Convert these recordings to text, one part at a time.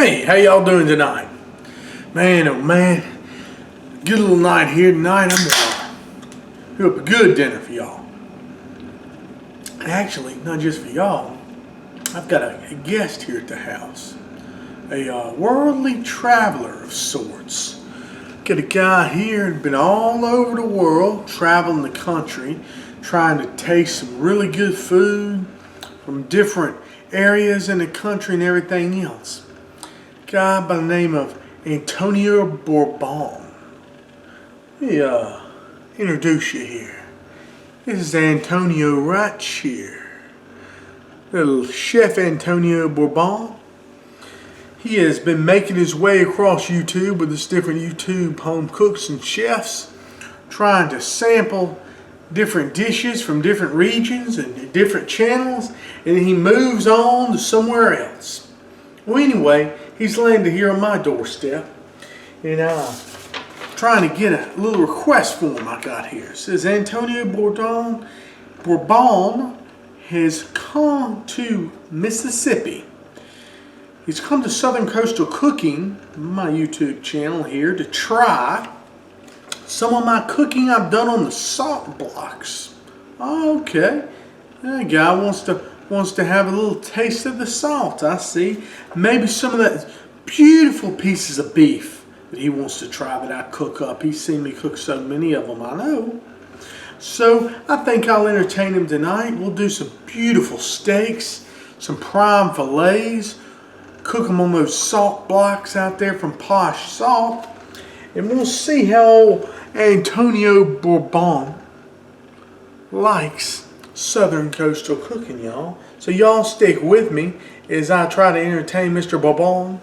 Hey, how y'all doing tonight? Man, oh man, good little night here tonight. I'm gonna do up a good dinner for y'all. Actually, not just for y'all. I've got a guest here at the house. A worldly traveler of sorts. Got a guy here who's been all over the world, traveling the country, trying to taste some really good food from different areas in the country and everything else. Guy by the name of Antonio Bourbon. Let me introduce you here. This is Antonio right here. Little Chef Antonio Bourbon. He has been making his way across YouTube with his different YouTube home cooks and chefs, trying to sample different dishes from different regions and different channels, and then he moves on to somewhere else. Well, anyway, he's landed here on my doorstep, and I'm trying to get a little request form I got here. It says Antonio Bourbon has come to Mississippi. He's come to Southern Coastal Cooking, my YouTube channel here, to try some of my cooking I've done on the salt blocks. Okay, that guy wants to have a little taste of the salt. I see. Maybe some of that beautiful pieces of beef that he wants to try that I cook up. He's seen me cook so many of them, I know. So I think I'll entertain him tonight. We'll do some beautiful steaks, some prime fillets, cook them on those salt blocks out there from Posh Salt, and we'll see how old Antonio Bourbon likes Southern Coastal Cooking, y'all. So y'all stick with me as I try to entertain Mr. Bourbon.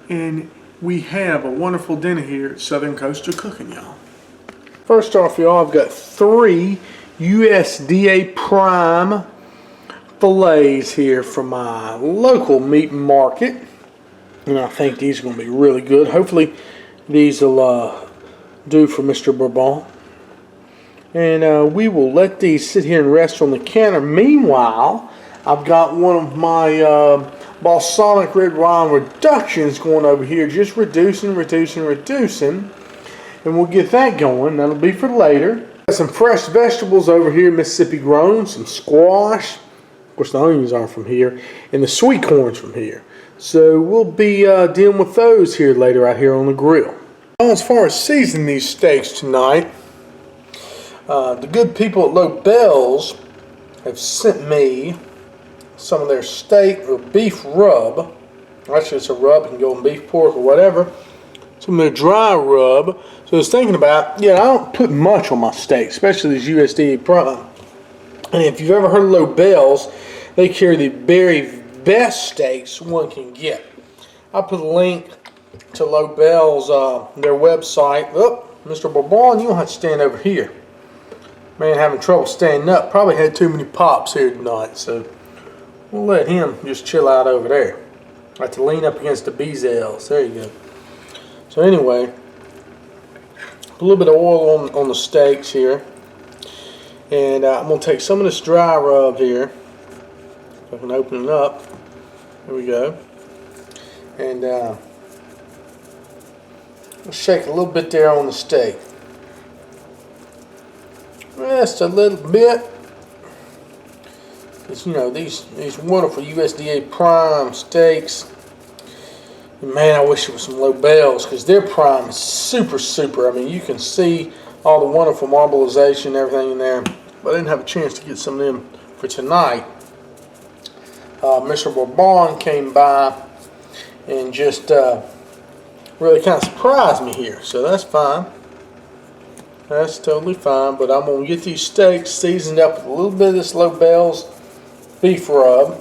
And we have a wonderful dinner here at Southern Coastal Cooking, y'all. First off, y'all, I've got 3 USDA Prime fillets here from my local meat market. And I think these are going to be really good. Hopefully these will do for Mr. Bourbon. And we will let these sit here and rest on the counter. Meanwhile, I've got one of my balsamic red wine reductions going over here, just reducing. And we'll get that going. That'll be for later. Got some fresh vegetables over here, Mississippi grown, some squash. Of course, the onions are from here, and the sweet corn's from here. So we'll be dealing with those here later out here on the grill. Well, as far as seasoning these steaks tonight, the good people at Lobel's have sent me some of their steak or beef rub. Actually, it's a rub. It can go on beef, pork, or whatever. Some of their dry rub. So I was thinking about, I don't put much on my steak, especially these USDA Prime. And if you've ever heard of Lobel's, they carry the very best steaks one can get. I'll put a link to Lobel's, their website. Oh, Mr. Bourbon, you don't have to stand over here. Man, having trouble standing up. Probably had too many pops here tonight, so we'll let him just chill out over there. I have to lean up against the bezels. There you go. So anyway, a little bit of oil on the steaks here. And I'm going to take some of this dry rub here. If I can open it up. There we go. And I'll shake a little bit there on the steak. Just a little bit. Because, these wonderful USDA Prime steaks. And man, I wish it was some Lobel's, because their Prime is super. I mean, you can see all the wonderful marbleization and everything in there. But I didn't have a chance to get some of them for tonight. Mr. Bourbon came by and just really kind of surprised me here. So that's fine. That's totally fine. But I'm going to get these steaks seasoned up with a little bit of this Lobel's beef rub.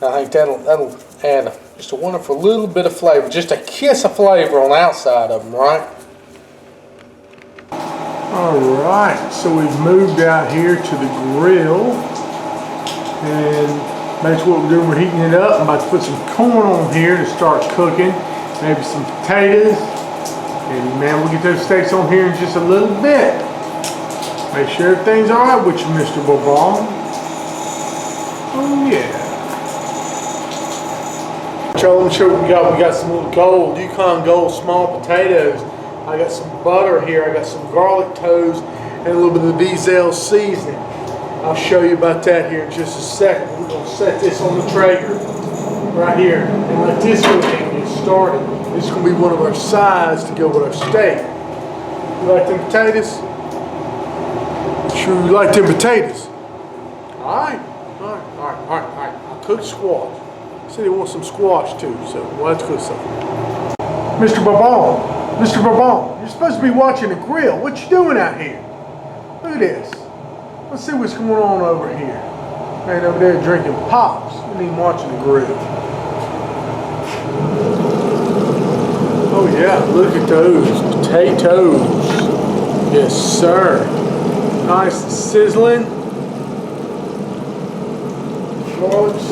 I think that'll add just a wonderful little bit of flavor. Just a kiss of flavor on the outside of them, right? Alright, so we've moved out here to the grill, and that's what we're doing. We're heating it up. I'm about to put some corn on here to start cooking, maybe some potatoes, and man, we'll get those steaks on here in just a little bit. Make sure everything's alright with you, Mr. Bourbon. Oh yeah. y'all, let me show you what we got. We got some little gold, Yukon Gold small potatoes. I got some butter here. I got some garlic toes and a little bit of the Beezell seasoning. I'll show you about that here in just a second. We're going to set this on the Traeger right here and let this go ahead and get started. This is going to be one of our sides to go with our steak. You like them potatoes? Sure you like them potatoes? Alright. I'll cook squash. Said he wants some squash too, so we'll have to cook some. Mr. Bourbon, you're supposed to be watching the grill. What you doing out here? Look at this. Let's see what's going on over here. Man over there drinking pops. You ain't even watching the grill. Oh yeah, look at those potatoes. Yes, sir. Nice and sizzling. Garlics.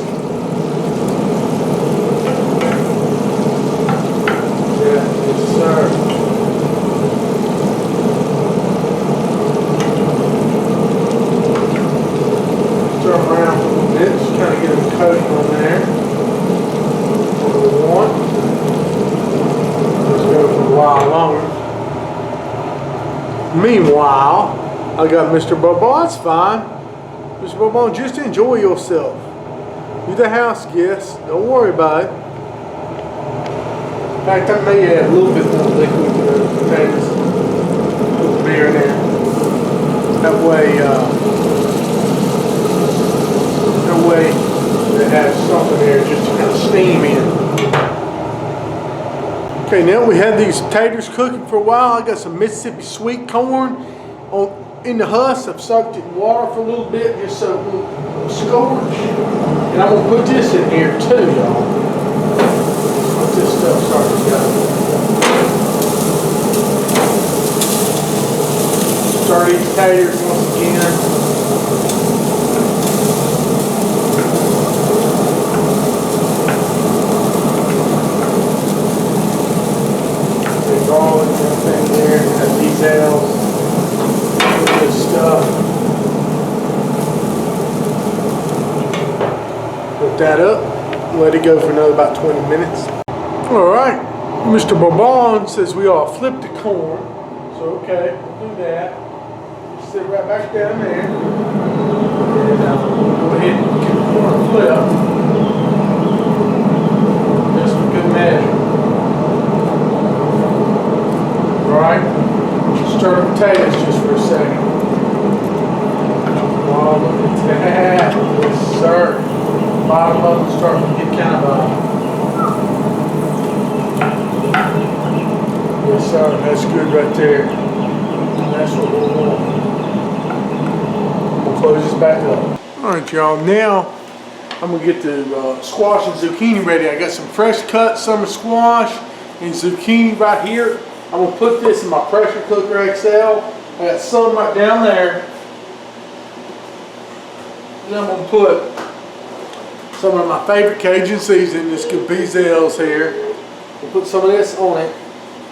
Yeah, yes, sir. Turn around a little bit, just kind of get a coating on there. What we want. Let's go for a while longer. Meanwhile, I got Mr. Bourbon. It's fine. Mr. Bourbon, just enjoy yourself. You're the house guest. Don't worry about it. In fact, I may add a little bit more liquid to the potatoes. A little beer in there. That way it has something there just to kind of steam in. Okay, now we had these potatoes cooking for a while. I got some Mississippi sweet corn in the husk. I've soaked it in water for a little bit just so it won't scorch. And I'm going to put this in here too, y'all. Let this stuff start to go. Stir these potatoes once again. Garlic and everything there, got Beezell, good stuff. Put that up, let it go for another about 20 minutes. Alright, Mr. Bourbon says we all flip the corn, so okay, we'll do that. Sit right back down there, and we'll go ahead and get the corn flipped, just for good measure. Alright, stir the potatoes just for a second. Oh, look at that. Yes, sir. Bottom of them starting to get kind of yes, sir. That's good right there. That's what we want. We'll close this back up. Alright, y'all. Now, I'm going to get the squash and zucchini ready. I got some fresh cut summer squash and zucchini right here. I'm going to put this in my pressure cooker XL. I got some right down there. Then I'm going to put some of my favorite Cajun seasoning, this good Beezell's here. We'll put some of this on it.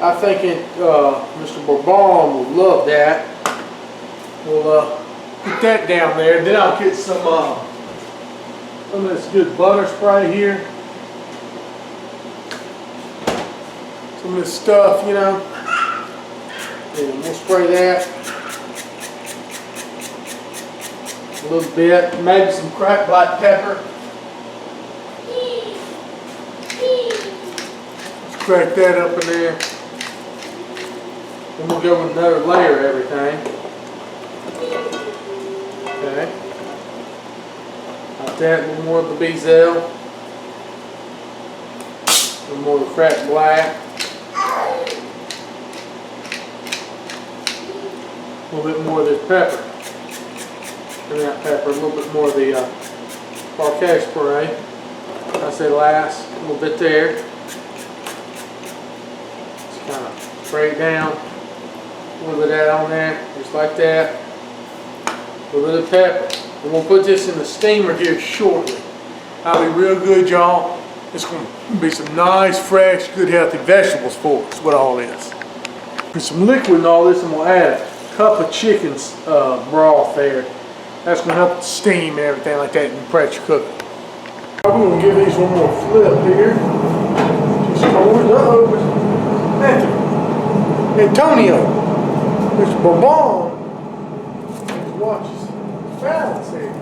I'm thinking Mr. Bourbon will love that. We'll put that down there. Then I'll get some of this good butter spray here. Some of this stuff, you know. And we'll spray that a little bit. Maybe some cracked black pepper. Let's crack that up in there. Then we'll go with another layer of everything. Okay. Like that, a little more of the Beezell. A little more of the cracked black. A little bit more of this pepper. And that pepper, a little bit more of the parquet spray. I say last, a little bit there. Just kind of spray it down. A little bit of that on there, just like that. A little bit of pepper. And we'll put this in the steamer here shortly. That'll be real good, y'all. It's going to be some nice, fresh, good, healthy vegetables for us with all this. Put some liquid in all this, and we'll add a cup of chicken's broth there. That's going to help steam and everything like that in the pressure cooker. I'm going to give these one more flip here. corns. Matthew. Antonio. Mr. Bourbon. Watch his balance here.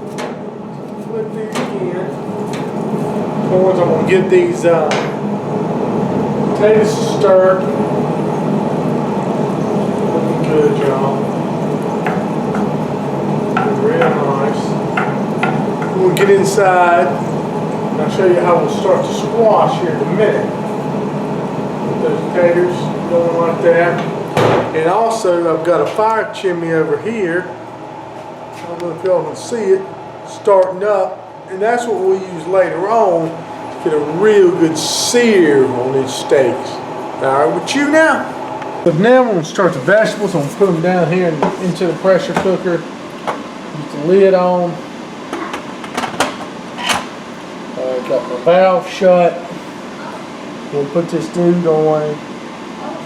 Flip these again. Corns, I'm going to get these potatoes stirred. Looking good, y'all. Real nice. We'll get inside and I'll show you how we'll start to squash here in a minute. With those taters going like that. And also I've got a fire chimney over here. I don't know if y'all can see it starting up. And that's what we'll use later on to get a real good sear on these steaks. Alright, with you now. So now we're going to start the vegetables. I'm going to put them down here into the pressure cooker. Put the lid on. Got my valve shut. We'll put this dude on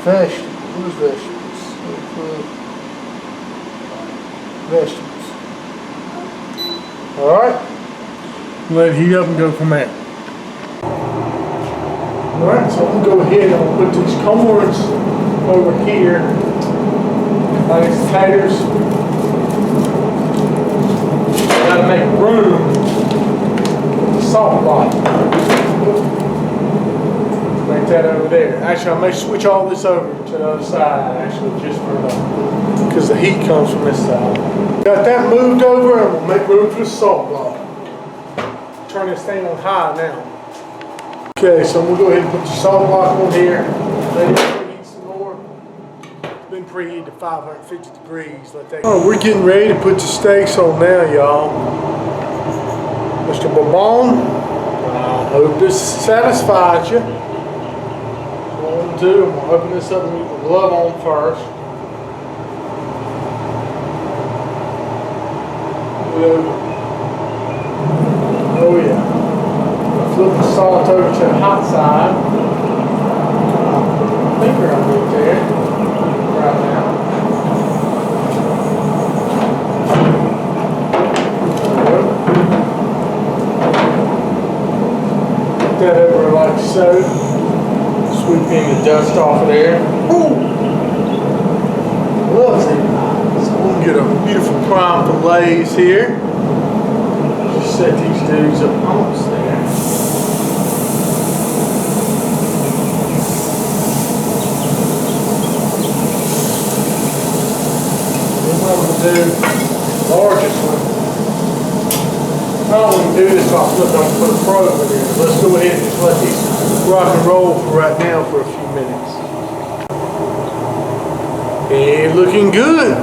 vegetables. Where's vegetables? Vegetables. Alright. Let it heat up and go from there. Alright, so I'm going to go ahead and I'll put these corns over here. Like these taters. Gotta make room. Salt block. Make that over there. Actually, I may switch all this over to the other side, actually, just for because the heat comes from this side. Got that moved over, and we'll make room for the salt block. Turn this thing on high now. Okay, so we'll go ahead and put the salt block on here. Let it preheat some more. It's been preheated to 550 degrees. Let that. Oh, we're getting ready to put the steaks on now, y'all. Mr. Bourbon, I hope this satisfies you. What I'm going to do, I'm going to open this up and get the glove on first. Oh yeah. Flip the salt over to the hot side. Put my finger on it there. Right now. That over like so. Sweeping the dust off of there. Ooh! Loves it. So we'll get a beautiful prime fillets here. Just set these dudes up almost there. Then what I'm going to do, largest one. All we can do is I'll flip up and put a probe in here. Let's go ahead and just let these rock and roll for right now for a few minutes. And looking good.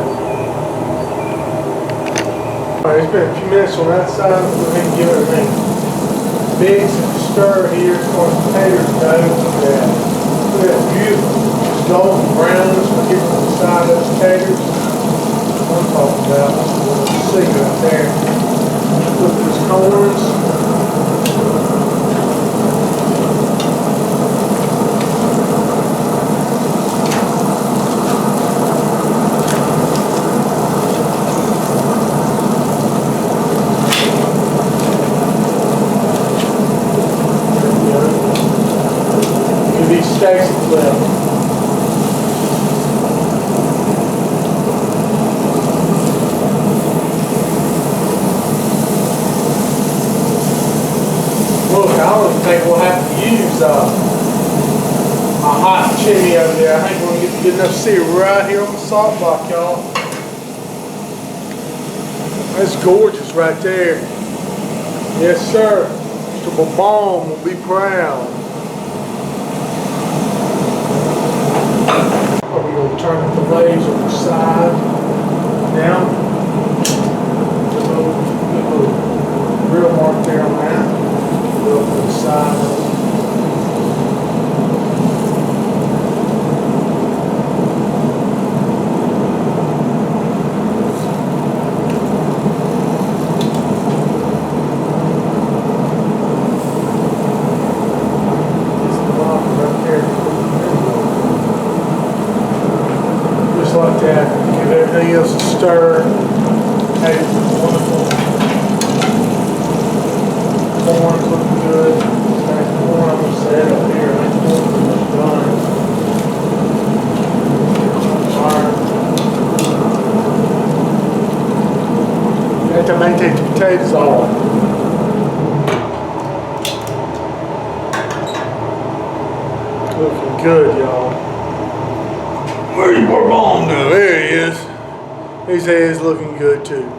Alright, it's been a few minutes on that side. Let's go ahead and give everything a mix and stir here as far as potatoes go. Look at that beautiful golden browns we're getting on the side of those potatoes. That's what I'm talking about. That's what you see right there. Put these corns. Give these steaks a flip. Look, I don't think we'll have to use a hot chimney over there. I think we're going to get good enough sear right here on the salt block, y'all. That's gorgeous right there. Yes, sir. Mr. Bourbon will be proud. We're going to turn the fillets on the side down. Good little grill mark there on that. Go up to the side. Just like that. Give everything else a stir. Hey, wonderful. Corn's looking good. Corn, I'm going to set up here. Got to make the potatoes off. Looking good, y'all. Where's Bourbon? There he is. His head's looking good too.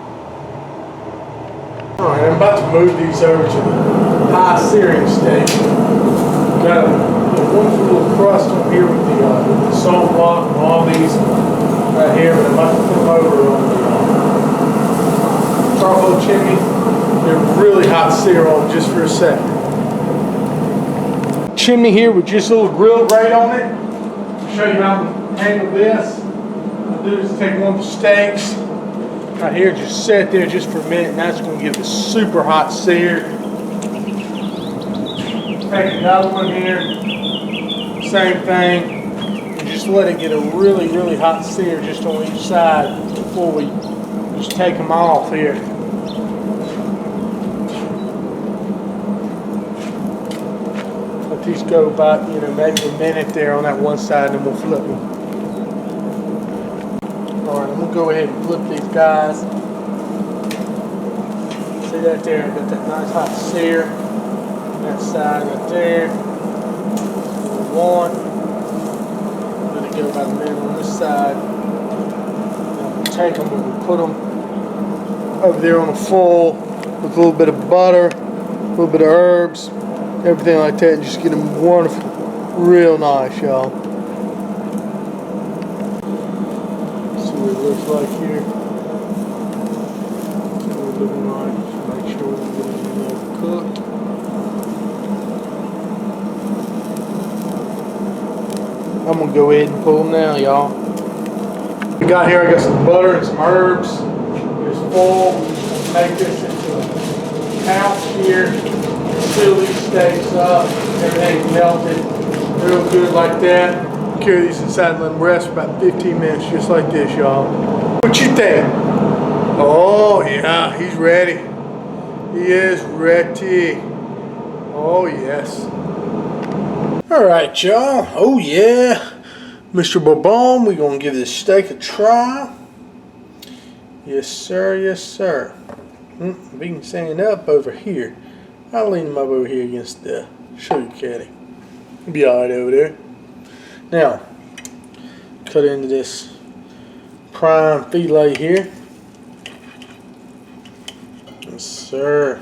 Alright, I'm about to move these over to the high searing station. Got a wonderful little crust on here with the salt block and all these right here, but I'm about to put them over on the charcoal chimney. Get a really hot sear on just for a second. Chimney here with just a little grill grate on it. I'll show you how to handle this. What I'll do is take one of the steaks right here, just set there just for a minute, and that's going to give it a super hot sear. Take another one here, same thing, and just let it get a really, really hot sear just on each side before we just take them off here. Let these go about, maybe a minute there on that one side, and then we'll flip them. Alright, I'm going to go ahead and flip these guys. See that there? I got that nice hot sear on that side right there. One. Let it go about a minute on this side. Then we'll take them and we'll put them over there on the full with a little bit of butter, a little bit of herbs, everything like that, and just get them wonderful, real nice, y'all. See what it looks like here. See what it's looking like. Just make sure we get it cooked. I'm gonna go ahead and pull them now, y'all. We got here, I got some butter and some herbs. It's full. Make this into a pouch here. Seal these steaks up, everything's melted real good like that. Carry these inside and let them rest for about 15 minutes, just like this, y'all. What you think? Oh yeah, he's ready. He is ready. Oh yes. All right, y'all. Oh yeah, Mr. Bourbon, we're gonna give this steak a try. Yes sir, yes sir. We can stand up over here. I'll lean him up over here against the sugar caddy. He'll be alright over there. Now, cut into this prime filet here. Yes, sir.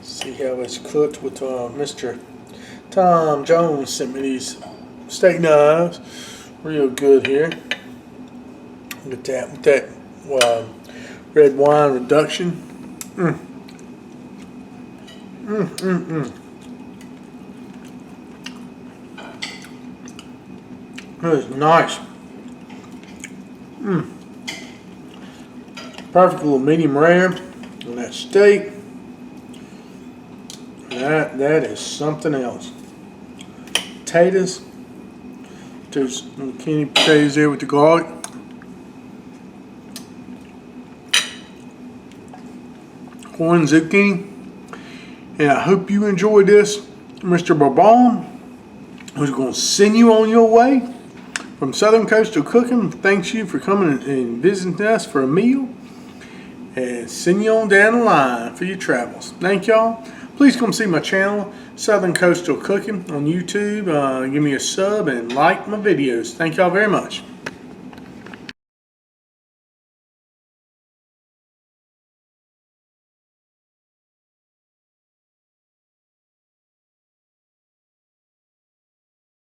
See how it's cooked with Mr. Tom Jones sent me these steak knives. Real good here. Look at that, with that red wine reduction. That is nice. Perfect little medium rare on that steak. That is something else. Potatoes. There's some candy potatoes there with the garlic. Corn zucchini. And I hope you enjoyed this. Mr. Bourbon, who's going to send you on your way from Southern Coastal Cooking. Thanks you for coming and visiting us for a meal. And send you on down the line for your travels. Thank y'all. Please come see my channel, Southern Coastal Cooking, on YouTube. Give me a sub and like my videos. Thank y'all very much.